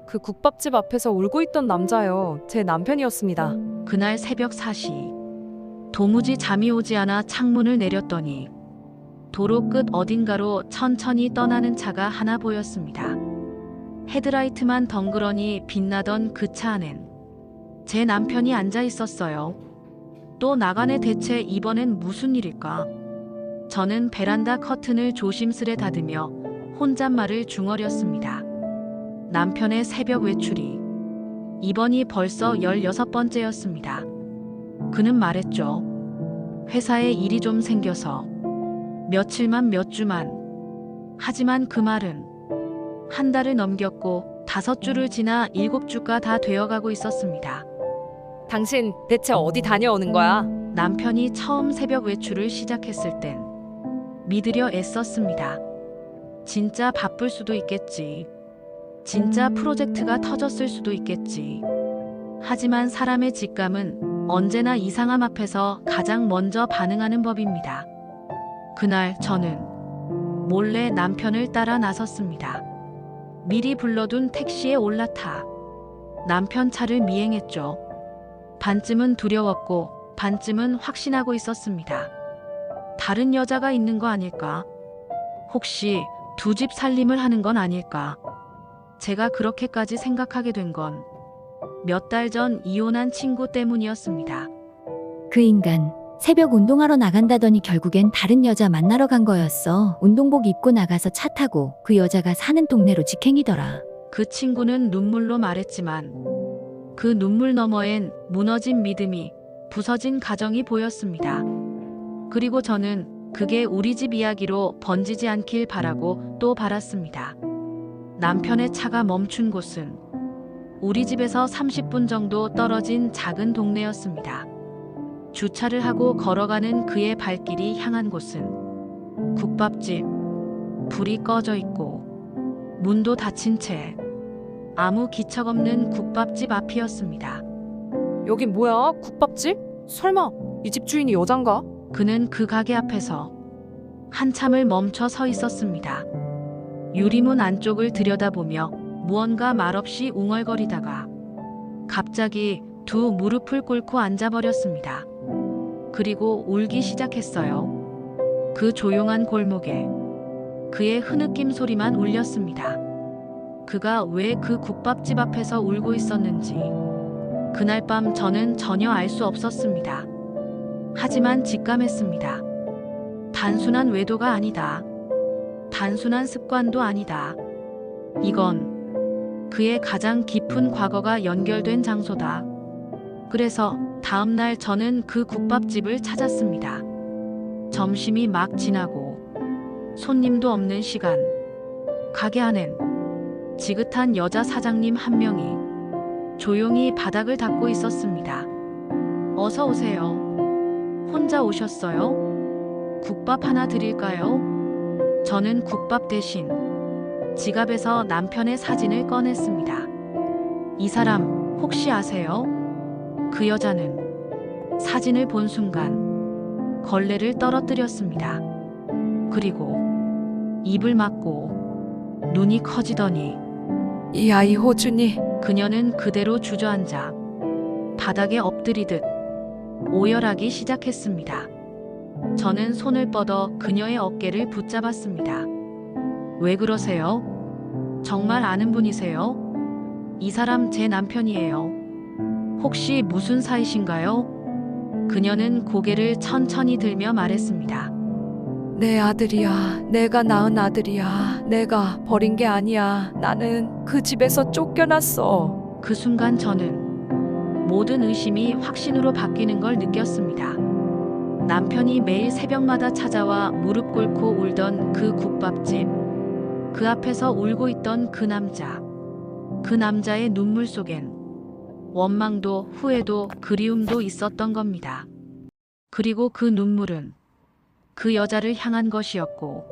그 국밥집 앞에서 울고 있던 남자요. 제 남편이었습니다. 그날 새벽 4시 도무지 잠이 오지 않아 창문을 내렸더니 도로 끝 어딘가로 천천히 떠나는 차가 하나 보였습니다. 헤드라이트만 덩그러니 빛나던 그 차 안엔 제 남편이 앉아 있었어요. 또 나가네. 대체 이번엔 무슨 일일까? 저는 베란다 커튼을 조심스레 닫으며 혼잣말을 중얼였습니다. 남편의 새벽 외출이 이번이 벌써 16번째였습니다. 그는 말했죠. 회사에 일이 좀 생겨서 며칠만 몇 주만. 하지만 그 말은 한 달을 넘겼고 5주를 지나 7주가 다 되어가고 있었습니다. 당신 대체 어디 다녀오는 거야? 남편이 처음 새벽 외출을 시작했을 땐 믿으려 애썼습니다. 진짜 바쁠 수도 있겠지. 진짜 프로젝트가 터졌을 수도 있겠지. 하지만 사람의 직감은 언제나 이상함 앞에서 가장 먼저 반응하는 법입니다. 그날 저는 몰래 남편을 따라 나섰습니다. 미리 불러둔 택시에 올라타 남편 차를 미행했죠. 반쯤은 두려웠고 반쯤은 확신하고 있었습니다. 다른 여자가 있는 거 아닐까? 혹시 두 집 살림을 하는 건 아닐까? 제가 그렇게까지 생각하게 된 건 몇 달 전 이혼한 친구 때문이었습니다. 그 인간 새벽 운동하러 나간다더니 결국엔 다른 여자 만나러 간 거였어. 운동복 입고 나가서 차 타고 그 여자가 사는 동네로 직행이더라. 그 친구는 눈물로 말했지만 그 눈물 너머엔 무너진 믿음이, 부서진 가정이 보였습니다. 그리고 저는 그게 우리 집 이야기로 번지지 않길 바라고 또 바랐습니다. 남편의 차가 멈춘 곳은 우리 집에서 30분 정도 떨어진 작은 동네였습니다. 주차를 하고 걸어가는 그의 발길이 향한 곳은 국밥집. 불이 꺼져 있고 문도 닫힌 채 아무 기척 없는 국밥집 앞이었습니다. 여긴 뭐야? 국밥집? 설마 이 집 주인이 여잔가? 그는 그 가게 앞에서 한참을 멈춰 서 있었습니다. 유리문 안쪽을 들여다보며 무언가 말없이 웅얼거리다가 갑자기 두 무릎을 꿇고 앉아버렸습니다. 그리고 울기 시작했어요. 그 조용한 골목에 그의 흐느낌 소리만 울렸습니다. 그가 왜 그 국밥집 앞에서 울고 있었는지 그날 밤 저는 전혀 알 수 없었습니다. 하지만 직감했습니다. 단순한 외도가 아니다. 단순한 습관도 아니다. 이건 그의 가장 깊은 과거가 연결된 장소다. 그래서 다음 날 저는 그 국밥집을 찾았습니다. 점심이 막 지나고 손님도 없는 시간. 가게 안엔 지긋한 여자 사장님 한 명이 조용히 바닥을 닦고 있었습니다. 어서 오세요. 혼자 오셨어요? 국밥 하나 드릴까요? 저는 국밥 대신 지갑에서 남편의 사진을 꺼냈습니다. 이 사람 혹시 아세요? 그 여자는 사진을 본 순간 걸레를 떨어뜨렸습니다. 그리고 입을 막고 눈이 커지더니 이 아이 호준이. 그녀는 그대로 주저앉아 바닥에 엎드리듯 오열하기 시작했습니다. 저는 손을 뻗어 그녀의 어깨를 붙잡았습니다. 왜 그러세요? 정말 아는 분이세요? 이 사람 제 남편이에요. 혹시 무슨 사이신가요? 그녀는 고개를 천천히 들며 말했습니다. 내 아들이야. 내가 낳은 아들이야. 내가 버린 게 아니야. 나는 그 집에서 쫓겨났어. 그 순간 저는 모든 의심이 확신으로 바뀌는 걸 느꼈습니다. 남편이 매일 새벽마다 찾아와 무릎 꿇고 울던 그 국밥집, 그 앞에서 울고 있던 그 남자, 그 남자의 눈물 속엔 원망도 후회도 그리움도 있었던 겁니다. 그리고 그 눈물은 그 여자를 향한 것이었고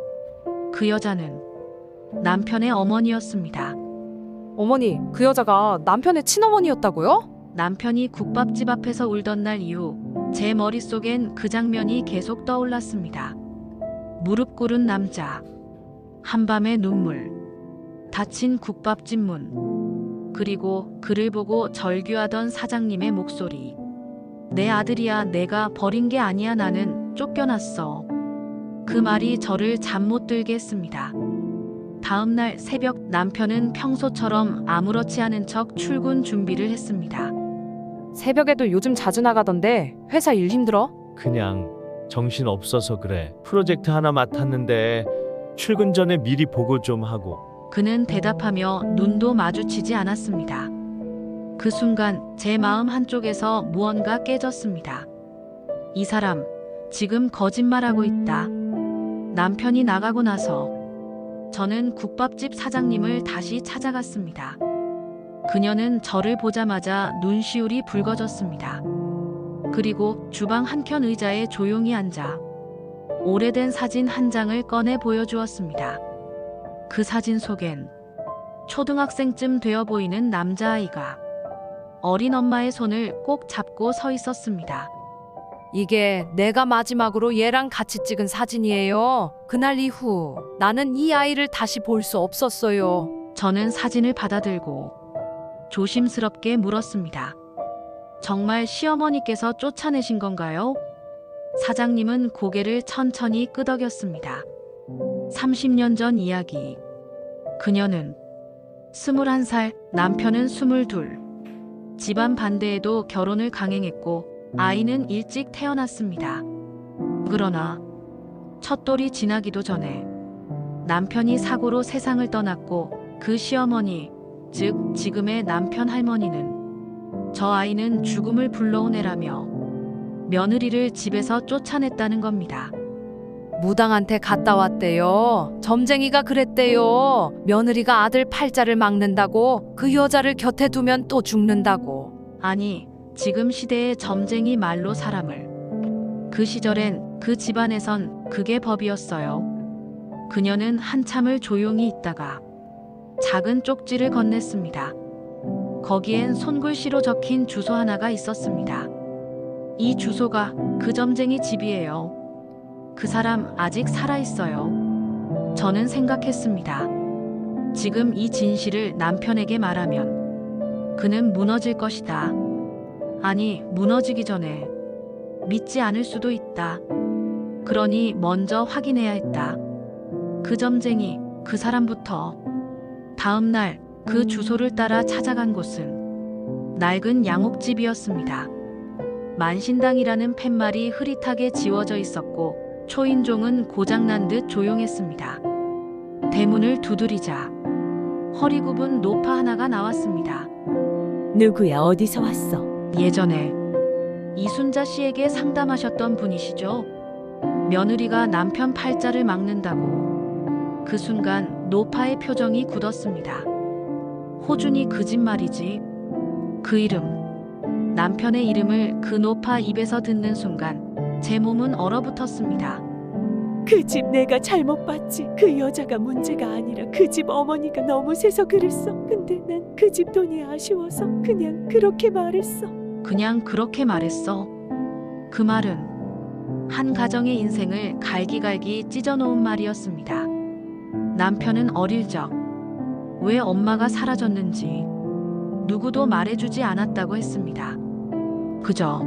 그 여자는 남편의 어머니였습니다. 어머니, 그 여자가 남편의 친어머니였다고요? 남편이 국밥집 앞에서 울던 날 이후 제 머릿속엔 그 장면이 계속 떠올랐습니다. 무릎 꿇은 남자, 한밤의 눈물, 닫힌 국밥집 문. 그리고 그를 보고 절규하던 사장님의 목소리. 내 아들이야. 내가 버린 게 아니야. 나는 쫓겨났어. 그 말이 저를 잠 못 들게 했습니다. 다음 날 새벽 남편은 평소처럼 아무렇지 않은 척 출근 준비를 했습니다. 새벽에도 요즘 자주 나가던데 회사 일 힘들어? 그냥 정신 없어서 그래. 프로젝트 하나 맡았는데 출근 전에 미리 보고 좀 하고. 그는 대답하며 눈도 마주치지 않았습니다. 그 순간 제 마음 한쪽에서 무언가 깨졌습니다. 이 사람 지금 거짓말하고 있다. 남편이 나가고 나서 저는 국밥집 사장님을 다시 찾아갔습니다. 그녀는 저를 보자마자 눈시울이 붉어졌습니다. 그리고 주방 한켠 의자에 조용히 앉아 오래된 사진 한 장을 꺼내 보여주었습니다. 그 사진 속엔 초등학생쯤 되어 보이는 남자아이가 어린 엄마의 손을 꼭 잡고 서 있었습니다. 이게 내가 마지막으로 얘랑 같이 찍은 사진이에요. 그날 이후 나는 이 아이를 다시 볼 수 없었어요. 저는 사진을 받아들고 조심스럽게 물었습니다. 정말 시어머니께서 쫓아내신 건가요? 사장님은 고개를 천천히 끄덕였습니다. 30년 전 이야기. 그녀는 21살, 남편은 22. 집안 반대에도 결혼을 강행했고 아이는 일찍 태어났습니다. 그러나 첫돌이 지나기도 전에 남편이 사고로 세상을 떠났고 그 시어머니, 즉 지금의 남편 할머니는 저 아이는 죽음을 불러온 애라며 며느리를 집에서 쫓아냈다는 겁니다. 무당한테 갔다 왔대요. 점쟁이가 그랬대요. 며느리가 아들 팔자를 막는다고, 그 여자를 곁에 두면 또 죽는다고. 아니, 지금 시대의 점쟁이 말로 사람을. 그 시절엔 그 집안에선 그게 법이었어요. 그녀는 한참을 조용히 있다가 작은 쪽지를 건넸습니다. 거기엔 손글씨로 적힌 주소 하나가 있었습니다. 이 주소가 그 점쟁이 집이에요. 그 사람 아직 살아있어요. 저는 생각했습니다. 지금 이 진실을 남편에게 말하면 그는 무너질 것이다. 아니, 무너지기 전에 믿지 않을 수도 있다. 그러니 먼저 확인해야 했다. 그 점쟁이, 그 사람부터. 다음 날 그 주소를 따라 찾아간 곳은 낡은 양옥집이었습니다. 만신당이라는 팻말이 흐릿하게 지워져 있었고 초인종은 고장난 듯 조용했습니다. 대문을 두드리자 허리 굽은 노파 하나가 나왔습니다. 누구야? 어디서 왔어? 예전에 이순자 씨에게 상담하셨던 분이시죠? 며느리가 남편 팔자를 막는다고. 그 순간 노파의 표정이 굳었습니다. 호준이 그 집 말이지. 그 이름, 남편의 이름을 그 노파 입에서 듣는 순간 제 몸은 얼어붙었습니다. 그 집 내가 잘못 봤지. 그 여자가 문제가 아니라 그 집 어머니가 너무 세서 그랬어. 근데 난 그 집 돈이 아쉬워서 그냥 그렇게 말했어. 그냥 그렇게 말했어. 그 말은 한 가정의 인생을 갈기갈기 찢어놓은 말이었습니다. 남편은 어릴 적 왜 엄마가 사라졌는지 누구도 말해주지 않았다고 했습니다. 그저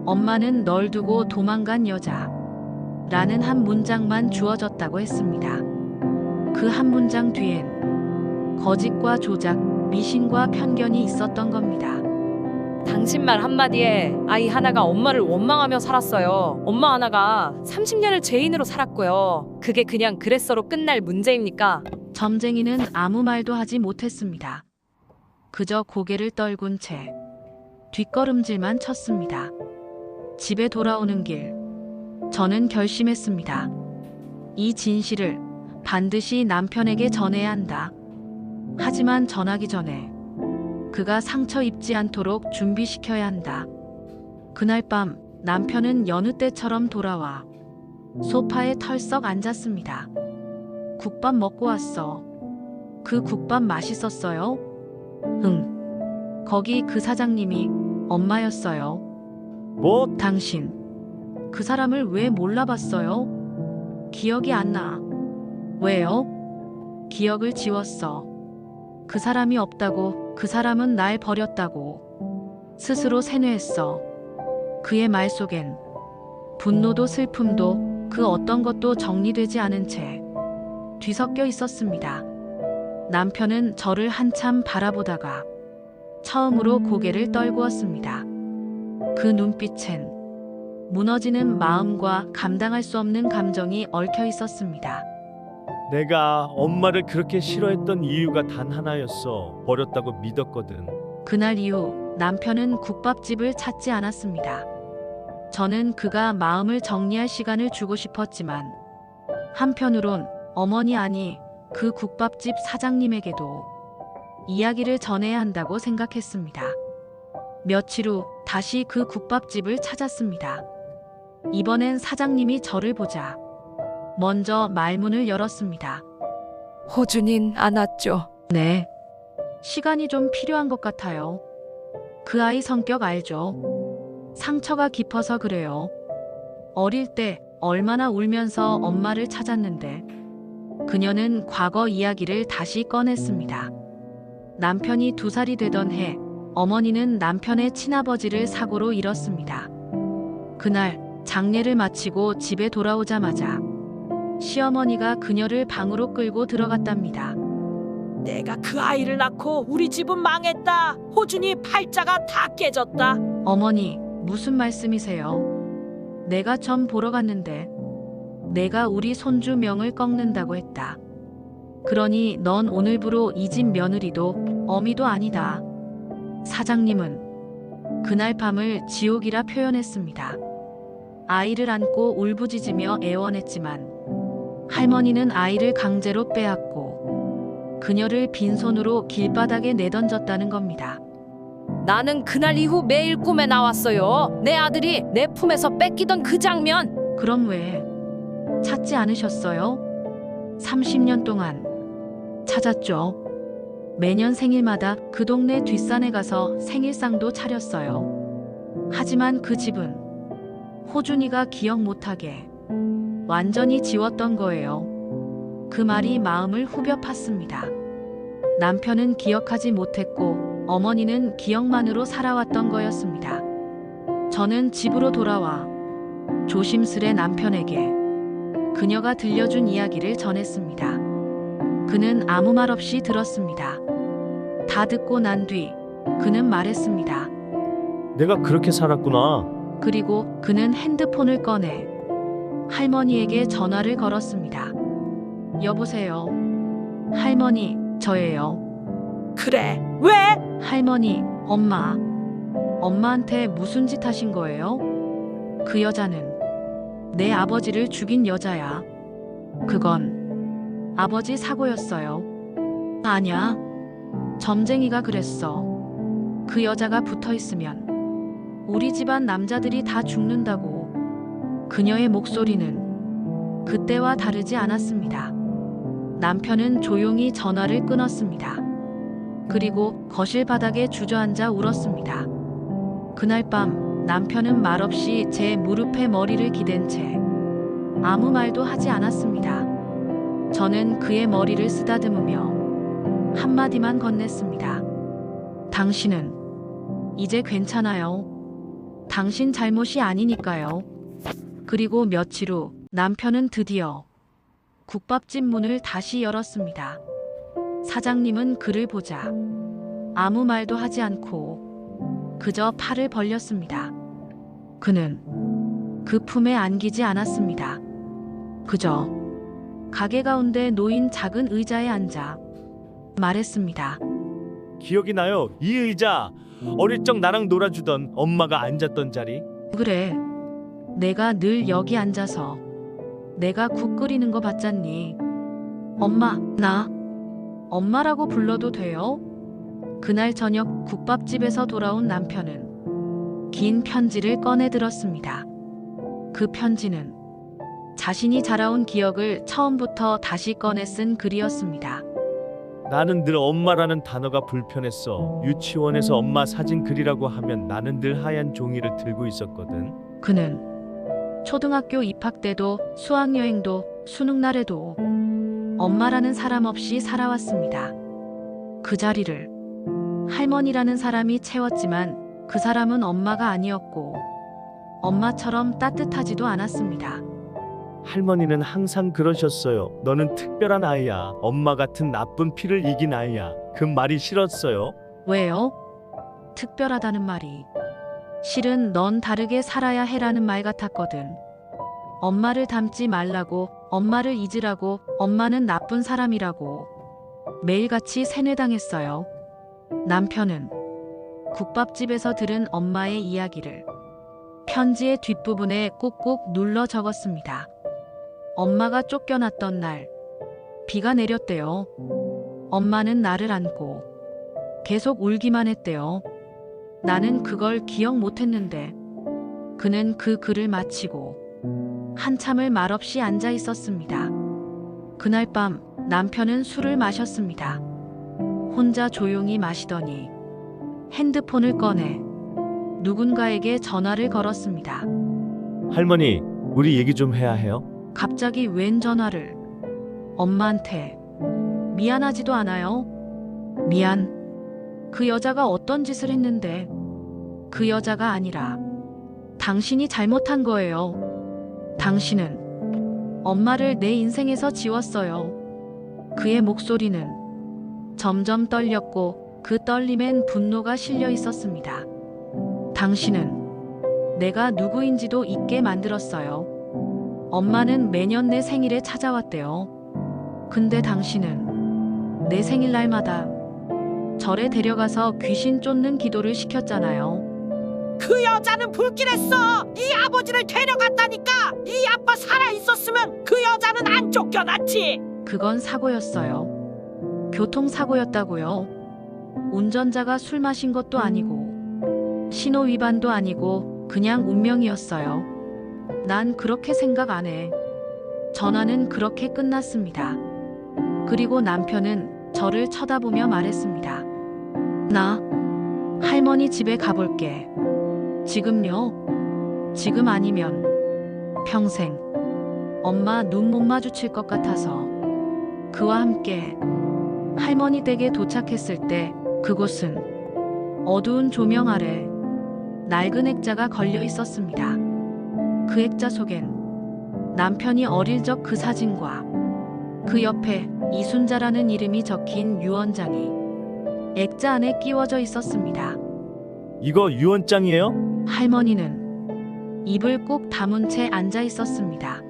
엄마는 널 두고 도망간 여자 라는 한 문장만 주어졌다고 했습니다. 그 한 문장 뒤엔 거짓과 조작, 미신과 편견이 있었던 겁니다. 당신 말 한마디에 아이 하나가 엄마를 원망하며 살았어요. 엄마 하나가 30년을 죄인으로 살았고요. 그게 그냥 그랬어로 끝날 문제입니까? 점쟁이는 아무 말도 하지 못했습니다. 그저 고개를 떨군 채 뒷걸음질만 쳤습니다. 집에 돌아오는 길, 저는 결심했습니다. 이 진실을 반드시 남편에게 전해야 한다. 하지만 전하기 전에 그가 상처 입지 않도록 준비시켜야 한다. 그날 밤 남편은 여느 때처럼 돌아와 소파에 털썩 앉았습니다. 국밥 먹고 왔어. 그 국밥 맛있었어요? 응. 거기 그 사장님이 엄마였어요. 뭐? 당신 그 사람을 왜 몰라봤어요? 기억이 안 나. 왜요? 기억을 지웠어. 그 사람이 없다고, 그 사람은 날 버렸다고 스스로 세뇌했어. 그의 말 속엔 분노도 슬픔도 그 어떤 것도 정리되지 않은 채 뒤섞여 있었습니다. 남편은 저를 한참 바라보다가 처음으로 고개를 떨구었습니다. 그 눈빛엔 무너지는 마음과 감당할 수 없는 감정이 얽혀 있었습니다. 내가 엄마를 그렇게 싫어했던 이유가 단 하나였어. 버렸다고 믿었거든. 그날 이후 남편은 국밥집을 찾지 않았습니다. 저는 그가 마음을 정리할 시간을 주고 싶었지만 한편으론 어머니 아니 그 국밥집 사장님에게도 이야기를 전해야 한다고 생각했습니다. 며칠 후 다시 그 국밥집을 찾았습니다. 이번엔 사장님이 저를 보자 먼저 말문을 열었습니다. 호준인 안 왔죠? 네. 시간이 좀 필요한 것 같아요. 그 아이 성격 알죠? 상처가 깊어서 그래요. 어릴 때 얼마나 울면서 엄마를 찾았는데 그녀는 과거 이야기를 다시 꺼냈습니다. 남편이 2살이 되던 해 어머니는 남편의 친아버지를 사고로 잃었습니다. 그날 장례를 마치고 집에 돌아오자마자 시어머니가 그녀를 방으로 끌고 들어갔답니다. 내가 그 아이를 낳고 우리 집은 망했다. 호준이 팔자가 다 깨졌다. 어머니, 무슨 말씀이세요? 내가 전 보러 갔는데 내가 우리 손주 명을 꺾는다고 했다. 그러니 넌 오늘부로 이 집 며느리도 어미도 아니다. 사장님은 그날 밤을 지옥이라 표현했습니다. 아이를 안고 울부짖으며 애원했지만 할머니는 아이를 강제로 빼앗고 그녀를 빈손으로 길바닥에 내던졌다는 겁니다. 나는 그날 이후 매일 꿈에 나왔어요. 내 아들이 내 품에서 뺏기던 그 장면. 그럼 왜 찾지 않으셨어요? 30년 동안 찾았죠. 매년 생일마다 그 동네 뒷산에 가서 생일상도 차렸어요. 하지만 그 집은 호준이가 기억 못하게 완전히 지웠던 거예요. 그 말이 마음을 후벼 팠습니다. 남편은 기억하지 못했고 어머니는 기억만으로 살아왔던 거였습니다. 저는 집으로 돌아와 조심스레 남편에게 그녀가 들려준 이야기를 전했습니다. 그는 아무 말 없이 들었습니다. 다 듣고 난 뒤 그는 말했습니다. 내가 그렇게 살았구나. 그리고 그는 핸드폰을 꺼내 할머니에게 전화를 걸었습니다. 여보세요. 할머니, 저예요. 그래, 왜? 할머니, 엄마한테 무슨 짓 하신 거예요? 그 여자는 내 아버지를 죽인 여자야. 그건 아버지 사고였어요. 아니야. 점쟁이가 그랬어. 그 여자가 붙어 있으면 우리 집안 남자들이 다 죽는다고. 그녀의 목소리는 그때와 다르지 않았습니다. 남편은 조용히 전화를 끊었습니다. 그리고 거실 바닥에 주저앉아 울었습니다. 그날 밤 남편은 말없이 제 무릎에 머리를 기댄 채 아무 말도 하지 않았습니다. 저는 그의 머리를 쓰다듬으며 한마디만 건넸습니다. 당신은 이제 괜찮아요. 당신 잘못이 아니니까요. 그리고 며칠 후 남편은 드디어 국밥집 문을 다시 열었습니다. 사장님은 그를 보자 아무 말도 하지 않고 그저 팔을 벌렸습니다. 그는 그 품에 안기지 않았습니다. 그저 가게 가운데 놓인 작은 의자에 앉아 말했습니다. 기억이 나요. 이 의자. 어릴 적 나랑 놀아주던 엄마가 앉았던 자리. 그래, 내가 늘 여기 앉아서 내가 국 끓이는 거 봤잖니. 엄마, 나 엄마라고 불러도 돼요? 그날 저녁 국밥집에서 돌아온 남편은 긴 편지를 꺼내 들었습니다. 그 편지는 자신이 자라온 기억을 처음부터 다시 꺼내 쓴 글이었습니다. 나는 늘 엄마라는 단어가 불편했어. 유치원에서 엄마 사진 그리라고 하면 나는 늘 하얀 종이를 들고 있었거든. 그는 초등학교 입학 때도 수학여행도 수능날에도 엄마라는 사람 없이 살아왔습니다. 그 자리를 할머니라는 사람이 채웠지만 그 사람은 엄마가 아니었고 엄마처럼 따뜻하지도 않았습니다. 할머니는 항상 그러셨어요. 너는 특별한 아이야. 엄마 같은 나쁜 피를 이긴 아이야. 그 말이 싫었어요. 왜요? 특별하다는 말이. 실은 넌 다르게 살아야 해라는 말 같았거든. 엄마를 닮지 말라고, 엄마를 잊으라고, 엄마는 나쁜 사람이라고 매일같이 세뇌당했어요. 남편은 국밥집에서 들은 엄마의 이야기를 편지의 뒷부분에 꾹꾹 눌러 적었습니다. 엄마가 쫓겨났던 날, 비가 내렸대요. 엄마는 나를 안고 계속 울기만 했대요. 나는 그걸 기억 못했는데 그는 그 글을 마치고 한참을 말없이 앉아 있었습니다. 그날 밤 남편은 술을 마셨습니다. 혼자 조용히 마시더니 핸드폰을 꺼내 누군가에게 전화를 걸었습니다. 할머니, 우리 얘기 좀 해야 해요. 갑자기 웬 전화를? 엄마한테. 미안하지도 않아요? 미안. 그 여자가 어떤 짓을 했는데 그 여자가 아니라 당신이 잘못한 거예요. 당신은 엄마를 내 인생에서 지웠어요. 그의 목소리는 점점 떨렸고 그 떨림엔 분노가 실려 있었습니다. 당신은 내가 누구인지도 잊게 만들었어요. 엄마는 매년 내 생일에 찾아왔대요. 근데 당신은 내 생일날마다 절에 데려가서 귀신 쫓는 기도를 시켰잖아요. 그 여자는 불길했어. 네 아버지를 데려갔다니까. 네 아빠 살아 있었으면 그 여자는 안 쫓겨났지. 그건 사고였어요. 교통사고였다고요. 운전자가 술 마신 것도 아니고 신호 위반도 아니고 그냥 운명이었어요. 난 그렇게 생각 안 해. 전화는 그렇게 끝났습니다. 그리고 남편은 저를 쳐다보며 말했습니다. 나 할머니 집에 가볼게. 지금요? 지금 아니면 평생 엄마 눈 못 마주칠 것 같아서. 그와 함께 할머니 댁에 도착했을 때 그곳은 어두운 조명 아래 낡은 액자가 걸려 있었습니다. 그 액자 속엔 남편이 어릴 적 그 사진과 그 옆에 이순자라는 이름이 적힌 유언장이 액자 안에 끼워져 있었습니다. 이거 유언장이에요? 할머니는 입을 꾹 다문 채 앉아 있었습니다.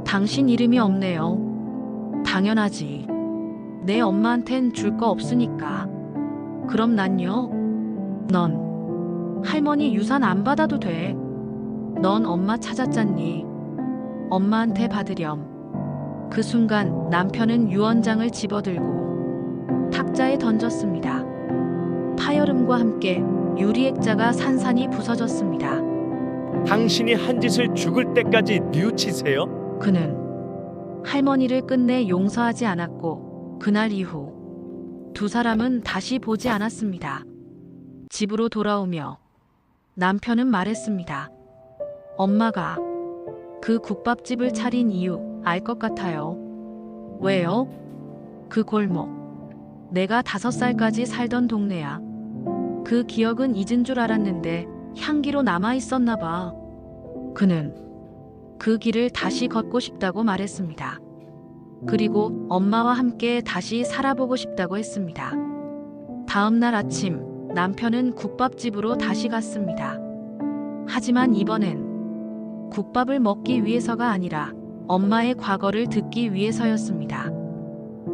당신 이름이 없네요. 당연하지. 내 엄마한텐 줄 거 없으니까. 그럼 난요? 넌 할머니 유산 안 받아도 돼. 넌 엄마 찾았잖니. 엄마한테 받으렴. 그 순간 남편은 유언장을 집어들고 탁자에 던졌습니다. 파열음과 함께 유리액자가 산산이 부서졌습니다. 당신이 한 짓을 죽을 때까지 뉘우치세요? 그는 할머니를 끝내 용서하지 않았고 그날 이후 두 사람은 다시 보지 않았습니다. 집으로 돌아오며 남편은 말했습니다. 엄마가 그 국밥집을 차린 이유 알 것 같아요. 왜요? 그 골목. 내가 5살까지 살던 동네야. 그 기억은 잊은 줄 알았는데 향기로 남아 있었나 봐. 그는 그 길을 다시 걷고 싶다고 말했습니다. 그리고 엄마와 함께 다시 살아보고 싶다고 했습니다. 다음 날 아침 남편은 국밥집으로 다시 갔습니다. 하지만 이번엔 국밥을 먹기 위해서가 아니라 엄마의 과거를 듣기 위해서였습니다.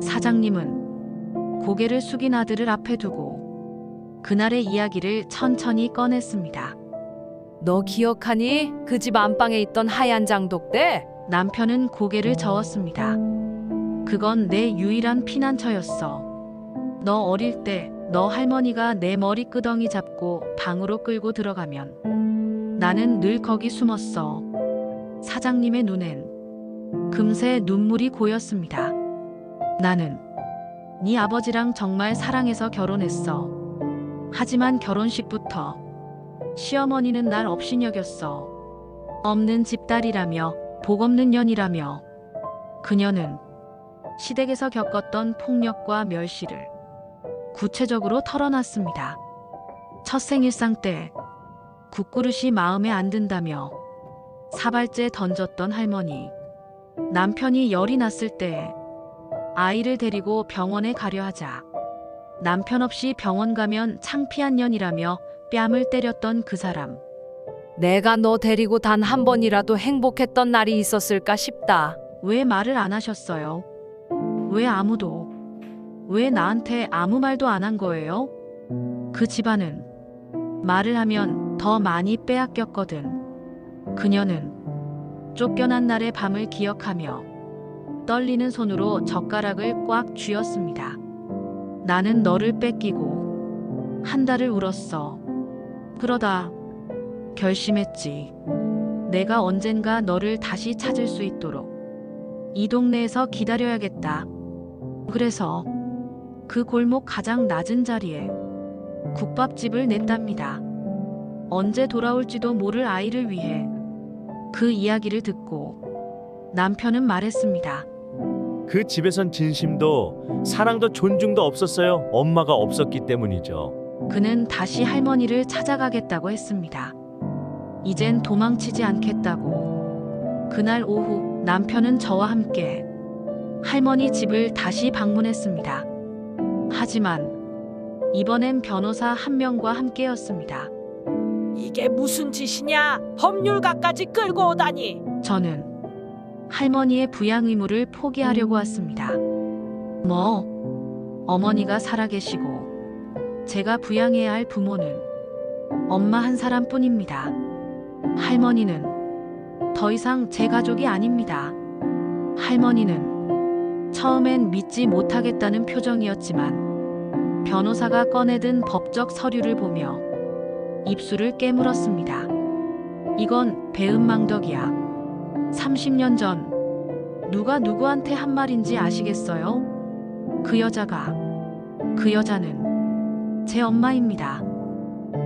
사장님은 고개를 숙인 아들을 앞에 두고 그날의 이야기를 천천히 꺼냈습니다. 너 기억하니? 그 집 안방에 있던 하얀 장독대? 남편은 고개를 저었습니다. 그건 내 유일한 피난처였어. 너 어릴 때 너 할머니가 내 머리 끄덩이 잡고 방으로 끌고 들어가면 나는 늘 거기 숨었어. 사장님의 눈엔 금세 눈물이 고였습니다. 나는 네 아버지랑 정말 사랑해서 결혼했어. 하지만 결혼식부터 시어머니는 날 업신여겼어. 없는 집딸이라며 복 없는 년이라며. 그녀는 시댁에서 겪었던 폭력과 멸시를 구체적으로 털어놨습니다. 첫 생일상 때 국그릇이 마음에 안 든다며 사발제 던졌던 할머니, 남편이 열이 났을 때 아이를 데리고 병원에 가려 하자 남편 없이 병원 가면 창피한 년이라며 뺨을 때렸던 그 사람, 내가 너 데리고 단 한 번이라도 행복했던 날이 있었을까 싶다. 왜 말을 안 하셨어요? 왜 나한테 아무 말도 안 한 거예요? 그 집안은 말을 하면 더 많이 빼앗겼거든. 그녀는 쫓겨난 날의 밤을 기억하며 떨리는 손으로 젓가락을 꽉 쥐었습니다. 나는 너를 뺏기고 한 달을 울었어. 그러다 결심했지. 내가 언젠가 너를 다시 찾을 수 있도록 이 동네에서 기다려야겠다. 그래서 그 골목 가장 낮은 자리에 국밥집을 냈답니다. 언제 돌아올지도 모를 아이를 위해. 그 이야기를 듣고 남편은 말했습니다. 그 집에선 진심도 사랑도 존중도 없었어요. 엄마가 없었기 때문이죠. 그는 다시 할머니를 찾아가겠다고 했습니다. 이젠 도망치지 않겠다고. 그날 오후 남편은 저와 함께 할머니 집을 다시 방문했습니다. 하지만 이번엔 변호사 한 명과 함께였습니다. 이게 무슨 짓이냐? 법률가까지 끌고 오다니. 저는 할머니의 부양 의무를 포기하려고 왔습니다. 어머니가 살아계시고 제가 부양해야 할 부모는 엄마 한 사람뿐입니다. 할머니는 더 이상 제 가족이 아닙니다. 할머니는 처음엔 믿지 못하겠다는 표정이었지만 변호사가 꺼내든 법적 서류를 보며 입술을 깨물었습니다. 이건 배은망덕이야. 30년 전 누가 누구한테 한 말인지 아시겠어요? 그 여자는 제 엄마입니다.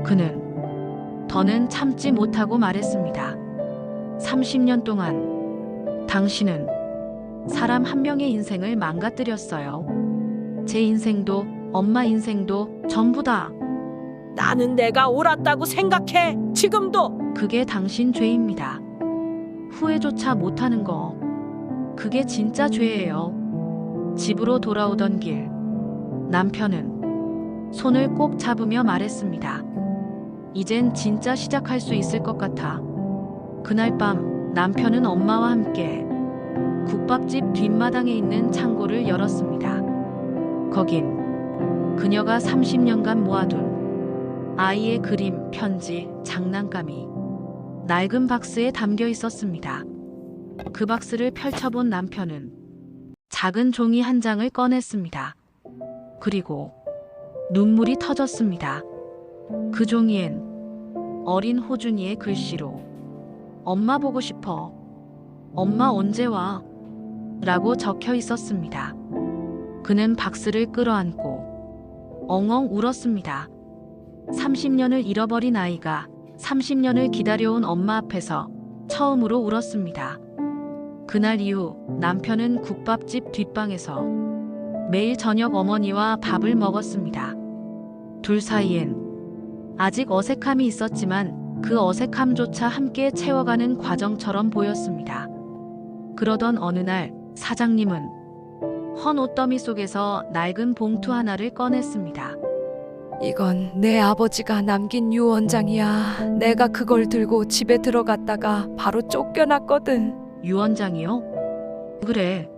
그는 더는 참지 못하고 말했습니다. 30년 동안 당신은 사람 한 명의 인생을 망가뜨렸어요. 제 인생도 엄마 인생도 전부 다. 나는 내가 옳았다고 생각해. 지금도. 그게 당신 죄입니다. 후회조차 못하는 거. 그게 진짜 죄예요. 집으로 돌아오던 길 남편은 손을 꼭 잡으며 말했습니다. 이젠 진짜 시작할 수 있을 것 같아. 그날 밤 남편은 엄마와 함께 국밥집 뒷마당에 있는 창고를 열었습니다. 거긴 그녀가 30년간 모아둔 아이의 그림, 편지, 장난감이 낡은 박스에 담겨 있었습니다. 그 박스를 펼쳐본 남편은 작은 종이 한 장을 꺼냈습니다. 그리고 눈물이 터졌습니다. 그 종이엔 어린 호준이의 글씨로 엄마 보고 싶어. 엄마 언제 와? 라고 적혀 있었습니다. 그는 박스를 끌어안고 엉엉 울었습니다. 30년을 잃어버린 아이가 30년을 기다려온 엄마 앞에서 처음으로 울었습니다. 그날 이후 남편은 국밥집 뒷방에서 매일 저녁 어머니와 밥을 먹었습니다. 둘 사이엔 아직 어색함이 있었지만 그 어색함조차 함께 채워가는 과정처럼 보였습니다. 그러던 어느 날 사장님은 헌 옷더미 속에서 낡은 봉투 하나를 꺼냈습니다. 이건 내 아버지가 남긴 유언장이야. 내가 그걸 들고 집에 들어갔다가 바로 쫓겨났거든. 유언장이요? 그래,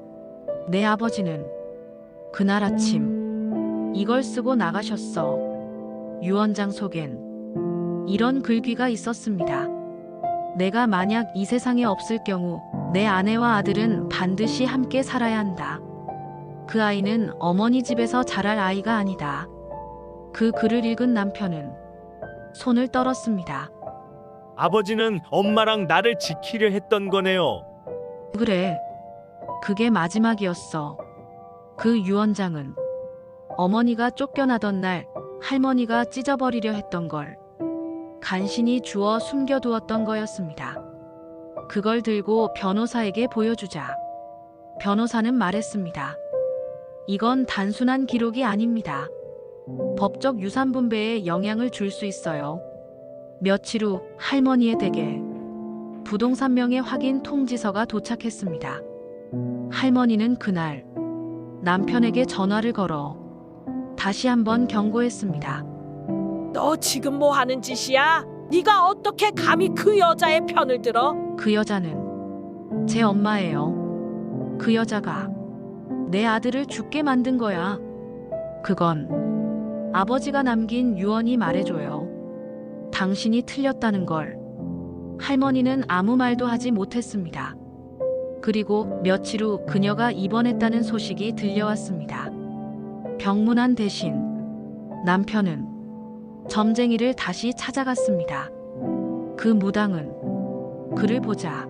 내 아버지는 그날 아침 이걸 쓰고 나가셨어. 유언장 속엔 이런 글귀가 있었습니다. 내가 만약 이 세상에 없을 경우 내 아내와 아들은 반드시 함께 살아야 한다. 그 아이는 어머니 집에서 자랄 아이가 아니다. 그 글을 읽은 남편은 손을 떨었습니다. 아버지는 엄마랑 나를 지키려 했던 거네요. 그래, 그게 마지막이었어. 그 유언장은 어머니가 쫓겨나던 날 할머니가 찢어버리려 했던 걸 간신히 주워 숨겨두었던 거였습니다. 그걸 들고 변호사에게 보여주자 변호사는 말했습니다. 이건 단순한 기록이 아닙니다. 법적 유산 분배에 영향을 줄 수 있어요. 며칠 후 할머니의 댁에 부동산 명의 확인 통지서가 도착했습니다. 할머니는 그날 남편에게 전화를 걸어 다시 한번 경고했습니다. 너 지금 뭐 하는 짓이야? 네가 어떻게 감히 그 여자의 편을 들어? 그 여자는 제 엄마예요. 그 여자가 내 아들을 죽게 만든 거야. 그건 아버지가 남긴 유언이 말해줘요. 당신이 틀렸다는 걸. 할머니는 아무 말도 하지 못했습니다. 그리고 며칠 후 그녀가 입원했다는 소식이 들려왔습니다. 병문안 대신 남편은 점쟁이를 다시 찾아갔습니다. 그 무당은 그를 보자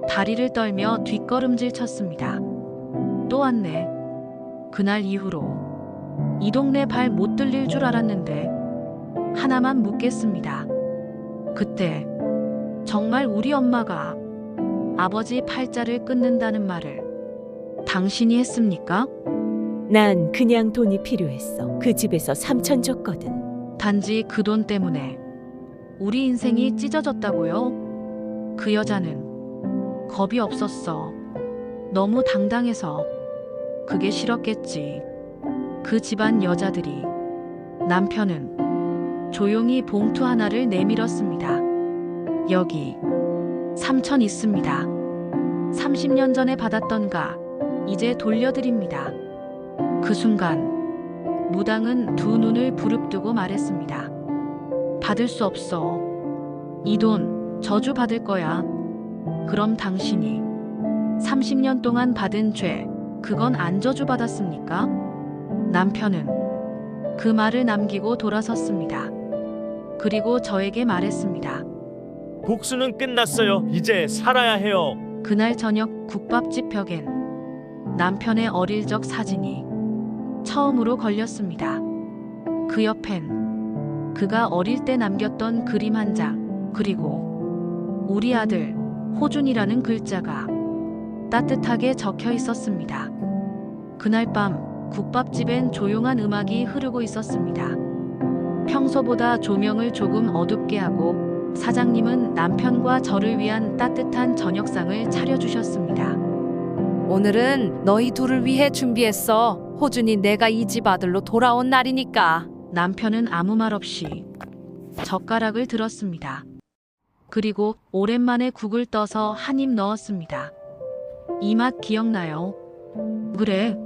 다리를 떨며 뒷걸음질 쳤습니다. 또 왔네. 그날 이후로 이 동네 발 못 들릴 줄 알았는데 하나만 묻겠습니다. 그때 정말 우리 엄마가 아버지 팔자를 끊는다는 말을 당신이 했습니까? 난 그냥 돈이 필요했어. 그 집에서 3천 줬거든. 단지 그 돈 때문에 우리 인생이 찢어졌다고요? 그 여자는 겁이 없었어. 너무 당당해서 그게 싫었겠지. 그 집안 여자들이. 남편은 조용히 봉투 하나를 내밀었습니다. 여기 3천 있습니다. 30년 전에 받았던가 이제 돌려드립니다. 그 순간 무당은 두 눈을 부릅뜨고 말했습니다. 받을 수 없어. 이 돈 저주 받을 거야. 그럼 당신이 30년 동안 받은 죄, 그건 안 저주 받았습니까? 남편은 그 말을 남기고 돌아섰습니다. 그리고 저에게 말했습니다. 복수는 끝났어요. 이제 살아야 해요. 그날 저녁 국밥집 벽엔 남편의 어릴 적 사진이 처음으로 걸렸습니다. 그 옆엔 그가 어릴 때 남겼던 그림 한 장, 그리고 우리 아들 호준이라는 글자가 따뜻하게 적혀 있었습니다. 그날 밤 국밥집엔 조용한 음악이 흐르고 있었습니다. 평소보다 조명을 조금 어둡게 하고 사장님은 남편과 저를 위한 따뜻한 저녁상을 차려주셨습니다. 오늘은 너희 둘을 위해 준비했어. 호준이 내가 이 집 아들로 돌아온 날이니까. 남편은 아무 말 없이 젓가락을 들었습니다. 그리고 오랜만에 국을 떠서 한 입 넣었습니다. 이 맛 기억나요? 그래.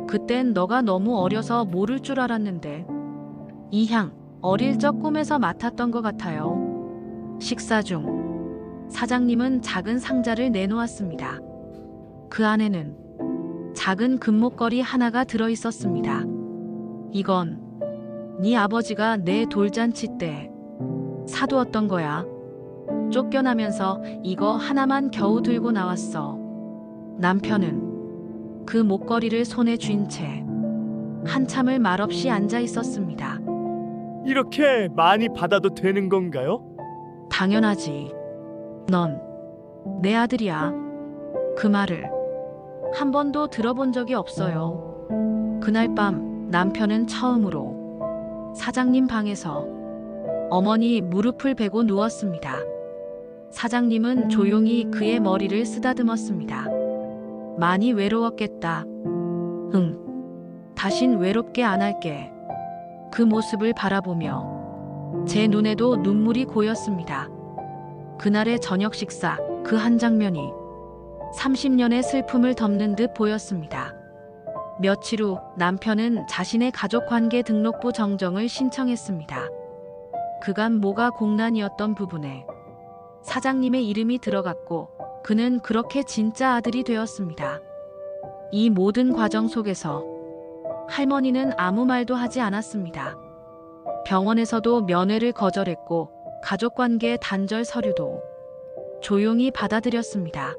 그땐 너가 너무 어려서 모를 줄 알았는데 이 향 어릴 적 꿈에서 맡았던 것 같아요. 식사 중 사장님은 작은 상자를 내놓았습니다. 그 안에는 작은 금목걸이 하나가 들어 있었습니다. 이건 네 아버지가 내 돌잔치 때 사두었던 거야. 쫓겨나면서 이거 하나만 겨우 들고 나왔어. 남편은 그 목걸이를 손에 쥔 채 한참을 말없이 앉아 있었습니다. 이렇게 많이 받아도 되는 건가요? 당연하지. 넌 내 아들이야. 그 말을 한 번도 들어본 적이 없어요. 그날 밤 남편은 처음으로 사장님 방에서 어머니 무릎을 베고 누웠습니다. 사장님은 조용히 그의 머리를 쓰다듬었습니다. 많이 외로웠겠다. 응. 다신 외롭게 안 할게. 그 모습을 바라보며 제 눈에도 눈물이 고였습니다. 그날의 저녁 식사, 그 한 장면이 30년의 슬픔을 덮는 듯 보였습니다. 며칠 후 남편은 자신의 가족관계 등록부 정정을 신청했습니다. 그간 뭐가 공란이었던 부분에 사장님의 이름이 들어갔고 그는 그렇게 진짜 아들이 되었습니다. 이 모든 과정 속에서 할머니는 아무 말도 하지 않았습니다. 병원에서도 면회를 거절했고 가족관계 단절 서류도 조용히 받아들였습니다.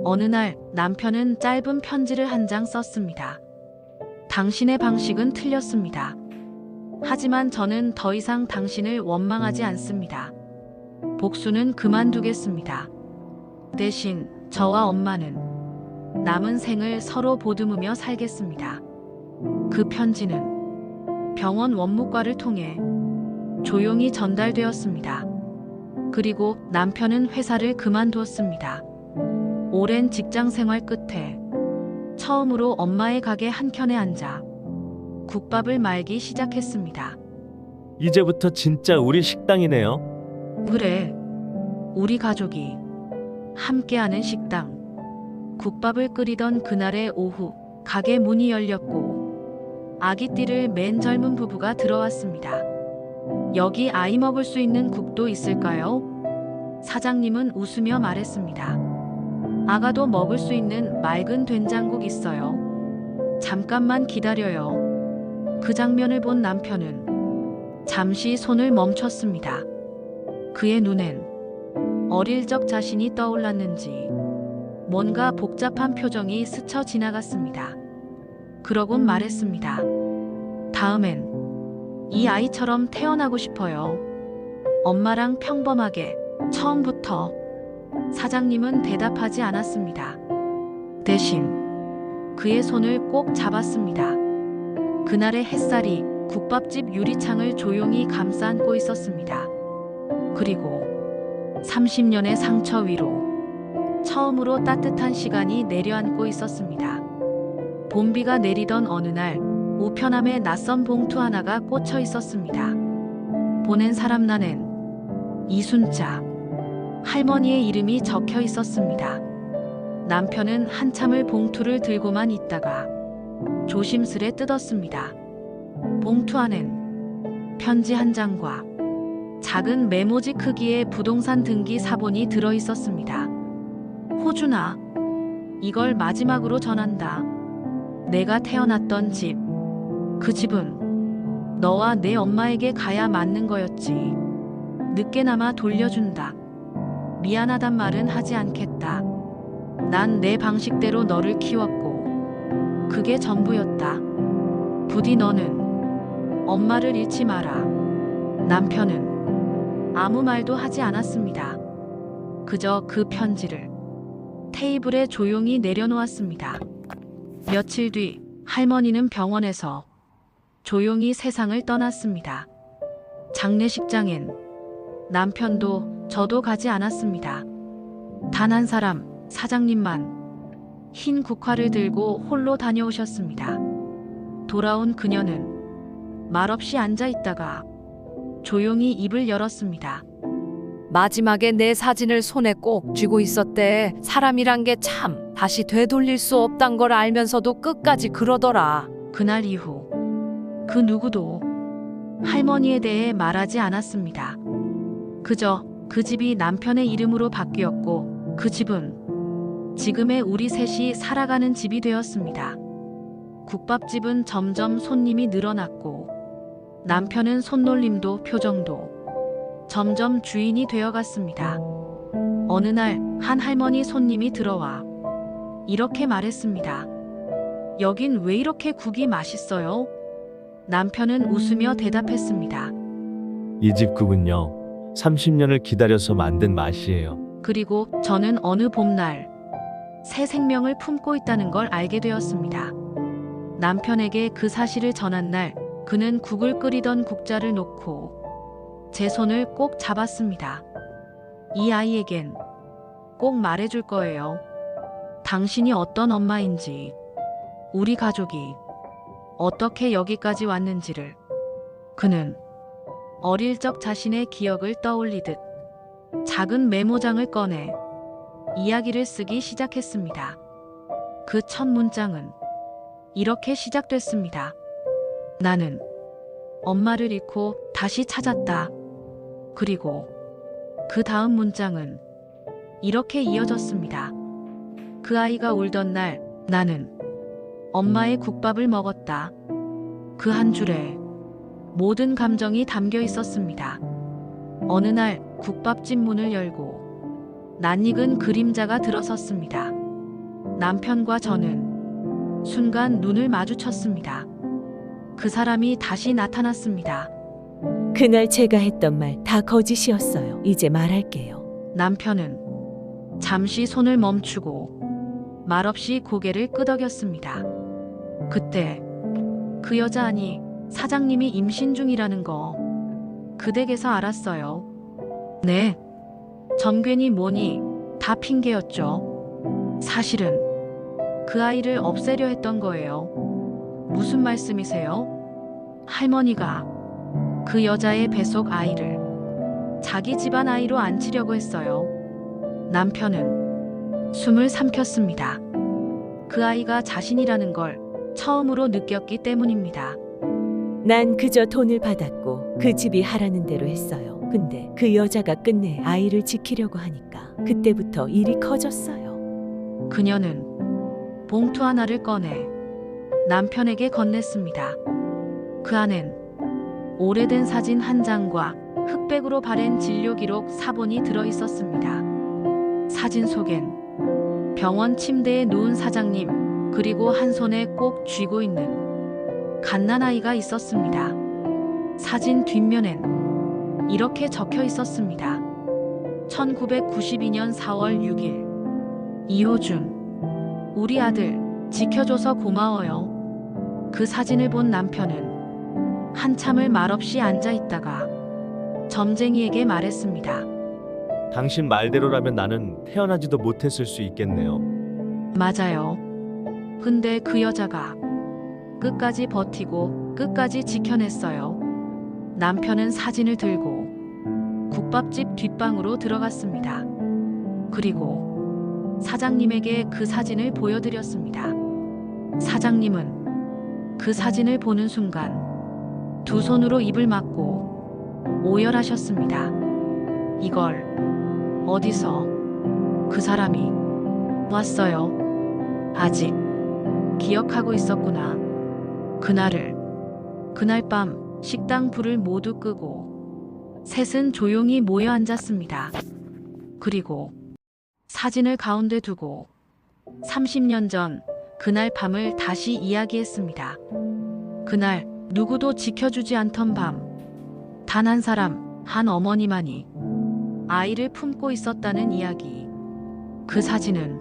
어느 날 남편은 짧은 편지를 한 장 썼습니다. 당신의 방식은 틀렸습니다. 하지만 저는 더 이상 당신을 원망하지 않습니다. 복수는 그만두겠습니다. 대신 저와 엄마는 남은 생을 서로 보듬으며 살겠습니다. 그 편지는 병원 원무과를 통해 조용히 전달되었습니다. 그리고 남편은 회사를 그만두었습니다. 오랜 직장 생활 끝에 처음으로 엄마의 가게 한켠에 앉아 국밥을 말기 시작했습니다. 이제부터 진짜 우리 식당이네요. 그래, 우리 가족이 함께하는 식당. 국밥을 끓이던 그날의 오후, 가게 문이 열렸고 아기띠를 맨 젊은 부부가 들어왔습니다. 여기 아이 먹을 수 있는 국도 있을까요? 사장님은 웃으며 말했습니다. 아가도 먹을 수 있는 맑은 된장국 있어요. 잠깐만 기다려요. 그 장면을 본 남편은 잠시 손을 멈췄습니다. 그의 눈엔 어릴 적 자신이 떠올랐는지 뭔가 복잡한 표정이 스쳐 지나갔습니다. 그러곤 말했습니다. 다음엔 이 아이처럼 태어나고 싶어요. 엄마랑 평범하게 처음부터. 사장님은 대답하지 않았습니다. 대신 그의 손을 꼭 잡았습니다. 그날의 햇살이 국밥집 유리창을 조용히 감싸 안고 있었습니다. 그리고 30년의 상처 위로 처음으로 따뜻한 시간이 내려앉고 있었습니다. 봄비가 내리던 어느 날 우편함에 낯선 봉투 하나가 꽂혀 있었습니다. 보낸 사람 난엔 이순자, 할머니의 이름이 적혀 있었습니다. 남편은 한참을 봉투를 들고만 있다가 조심스레 뜯었습니다. 봉투 안엔 편지 한 장과 작은 메모지 크기의 부동산 등기 사본이 들어 있었습니다. 호준아, 이걸 마지막으로 전한다. 내가 태어났던 집, 그 집은 너와 내 엄마에게 가야 맞는 거였지. 늦게나마 돌려준다. 미안하단 말은 하지 않겠다. 난 내 방식대로 너를 키웠고 그게 전부였다. 부디 너는 엄마를 잃지 마라. 남편은 아무 말도 하지 않았습니다. 그저 그 편지를 테이블에 조용히 내려놓았습니다. 며칠 뒤 할머니는 병원에서 조용히 세상을 떠났습니다. 장례식장엔 남편도 저도 가지 않았습니다. 단 한 사람, 사장님만 흰 국화를 들고 홀로 다녀오셨습니다. 돌아온 그녀는 말없이 앉아 있다가 조용히 입을 열었습니다. 마지막에 내 사진을 손에 꼭 쥐고 있었대. 사람이란 게 참 다시 되돌릴 수 없단 걸 알면서도 끝까지 그러더라. 그날 이후 그 누구도 할머니에 대해 말하지 않았습니다. 그저 그 집이 남편의 이름으로 바뀌었고 그 집은 지금의 우리 셋이 살아가는 집이 되었습니다. 국밥집은 점점 손님이 늘어났고 남편은 손놀림도 표정도 점점 주인이 되어갔습니다. 어느 날 한 할머니 손님이 들어와 이렇게 말했습니다. 여긴 왜 이렇게 국이 맛있어요? 남편은 웃으며 대답했습니다. 이 집 국은요, 30년을 기다려서 만든 맛이에요. 그리고 저는 어느 봄날 새 생명을 품고 있다는 걸 알게 되었습니다. 남편에게 그 사실을 전한 날 그는 국을 끓이던 국자를 놓고 제 손을 꼭 잡았습니다. 이 아이에겐 꼭 말해줄 거예요. 당신이 어떤 엄마인지, 우리 가족이 어떻게 여기까지 왔는지를. 그는 어릴 적 자신의 기억을 떠올리듯 작은 메모장을 꺼내 이야기를 쓰기 시작했습니다. 그 첫 문장은 이렇게 시작됐습니다. 나는 엄마를 잃고 다시 찾았다. 그리고 그 다음 문장은 이렇게 이어졌습니다. 그 아이가 울던 날 나는 엄마의 국밥을 먹었다. 그 한 줄에 모든 감정이 담겨 있었습니다. 어느 날 국밥집 문을 열고 낯익은 그림자가 들어섰습니다. 남편과 저는 순간 눈을 마주쳤습니다. 그 사람이 다시 나타났습니다. 그날 제가 했던 말 다 거짓이었어요. 이제 말할게요. 남편은 잠시 손을 멈추고 말없이 고개를 끄덕였습니다. 그때 그 여자 아니 사장님이 임신 중이라는 거 그 댁에서 알았어요. 네. 점괘니 뭐니 다 핑계였죠. 사실은 그 아이를 없애려 했던 거예요. 무슨 말씀이세요? 할머니가 그 여자의 뱃속 아이를 자기 집안 아이로 안치려고 했어요. 남편은 숨을 삼켰습니다. 그 아이가 자신이라는 걸 처음으로 느꼈기 때문입니다. 난 그저 돈을 받았고 그 집이 하라는 대로 했어요. 근데 그 여자가 끝내 아이를 지키려고 하니까 그때부터 일이 커졌어요. 그녀는 봉투 하나를 꺼내 남편에게 건넸습니다. 그 안엔 오래된 사진 한 장과 흑백으로 바랜 진료 기록 사본이 들어 있었습니다. 사진 속엔 병원 침대에 누운 사장님 그리고 한 손에 꼭 쥐고 있는 갓난아이가 있었습니다. 사진 뒷면엔 이렇게 적혀 있었습니다. 1992년 4월 6일 이호준 우리 아들 지켜줘서 고마워요. 그 사진을 본 남편은 한참을 말없이 앉아있다가 점쟁이에게 말했습니다. 당신 말대로라면 나는 태어나지도 못했을 수 있겠네요. 맞아요. 근데 그 여자가 끝까지 버티고 끝까지 지켜냈어요. 남편은 사진을 들고 국밥집 뒷방으로 들어갔습니다. 그리고 사장님에게 그 사진을 보여드렸습니다. 사장님은 그 사진을 보는 순간 두 손으로 입을 막고 오열하셨습니다. 이걸 어디서 그 사람이 왔어요. 아직 기억하고 있었구나. 그날 밤 식당 불을 모두 끄고 셋은 조용히 모여 앉았습니다. 그리고 사진을 가운데 두고 30년 전 그날 밤을 다시 이야기했습니다. 그날 누구도 지켜주지 않던 밤, 단 한 사람, 한 어머니만이 아이를 품고 있었다는 이야기. 그 사진은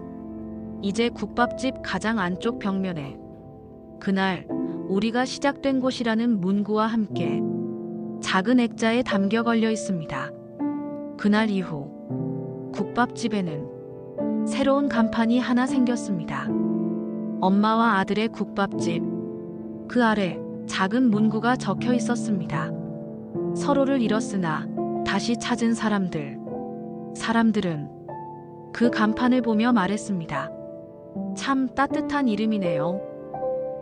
이제 국밥집 가장 안쪽 벽면에 그날 우리가 시작된 곳이라는 문구와 함께 작은 액자에 담겨 걸려 있습니다. 그날 이후 국밥집에는 새로운 간판이 하나 생겼습니다. 엄마와 아들의 국밥집. 그 아래 작은 문구가 적혀 있었습니다. 서로를 잃었으나 다시 찾은 사람들. 사람들은 그 간판을 보며 말했습니다. 참 따뜻한 이름이네요.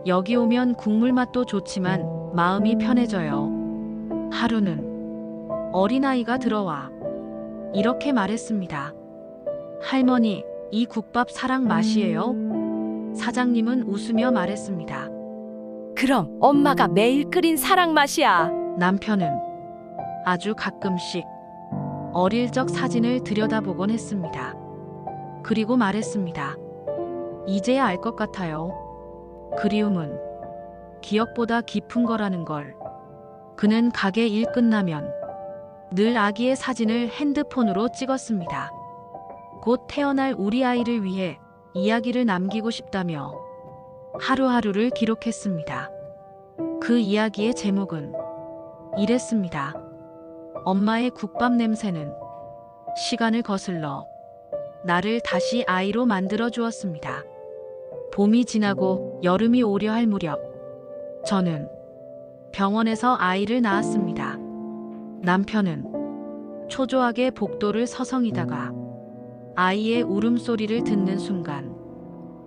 여기 오면 국물 맛도 좋지만 마음이 편해져요. 하루는 어린아이가 들어와 이렇게 말했습니다. 할머니, 이 국밥 사랑 맛이에요? 사장님은 웃으며 말했습니다. 그럼 엄마가 매일 끓인 사랑 맛이야. 남편은 아주 가끔씩 어릴 적 사진을 들여다보곤 했습니다. 그리고 말했습니다. 이제야 알 것 같아요. 그리움은 기억보다 깊은 거라는 걸. 그는 가게 일 끝나면 늘 아기의 사진을 핸드폰으로 찍었습니다. 곧 태어날 우리 아이를 위해 이야기를 남기고 싶다며 하루하루를 기록했습니다. 그 이야기의 제목은 이랬습니다. 엄마의 국밥 냄새는 시간을 거슬러 나를 다시 아이로 만들어 주었습니다. 봄이 지나고 여름이 오려 할 무렵 저는 병원에서 아이를 낳았습니다. 남편은 초조하게 복도를 서성이다가 아이의 울음소리를 듣는 순간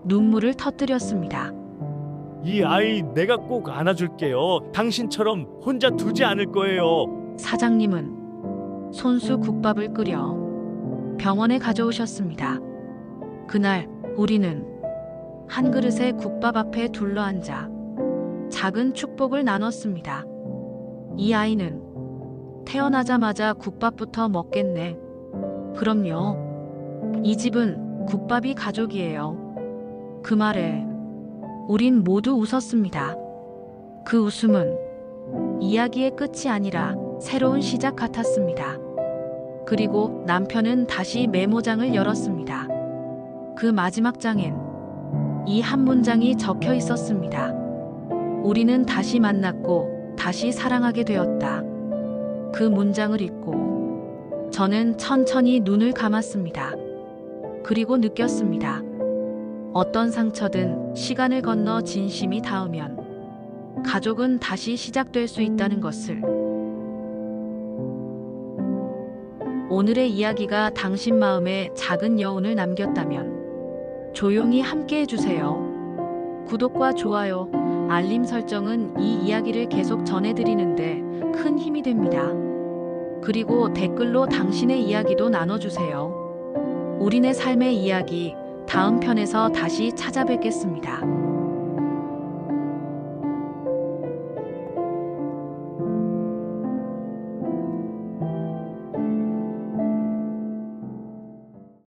눈물을 터뜨렸습니다. 이 아이 내가 꼭 안아줄게요. 당신처럼 혼자 두지 않을 거예요. 사장님은 손수 국밥을 끓여 병원에 가져오셨습니다. 그날 우리는 한 그릇의 국밥 앞에 둘러앉아 작은 축복을 나눴습니다. 이 아이는 태어나자마자 국밥부터 먹겠네. 그럼요. 이 집은 국밥이 가족이에요. 그 말에 우린 모두 웃었습니다. 그 웃음은 이야기의 끝이 아니라 새로운 시작 같았습니다. 그리고 남편은 다시 메모장을 열었습니다. 그 마지막 장엔 이 한 문장이 적혀 있었습니다. 우리는 다시 만났고 다시 사랑하게 되었다. 그 문장을 읽고 저는 천천히 눈을 감았습니다. 그리고 느꼈습니다. 어떤 상처든 시간을 건너 진심이 닿으면 가족은 다시 시작될 수 있다는 것을. 오늘의 이야기가 당신 마음에 작은 여운을 남겼다면 조용히 함께 해주세요. 구독과 좋아요, 알림 설정은 이 이야기를 계속 전해드리는데 큰 힘이 됩니다. 그리고 댓글로 당신의 이야기도 나눠주세요. 우리네 삶의 이야기 다음 편에서 다시 찾아뵙겠습니다.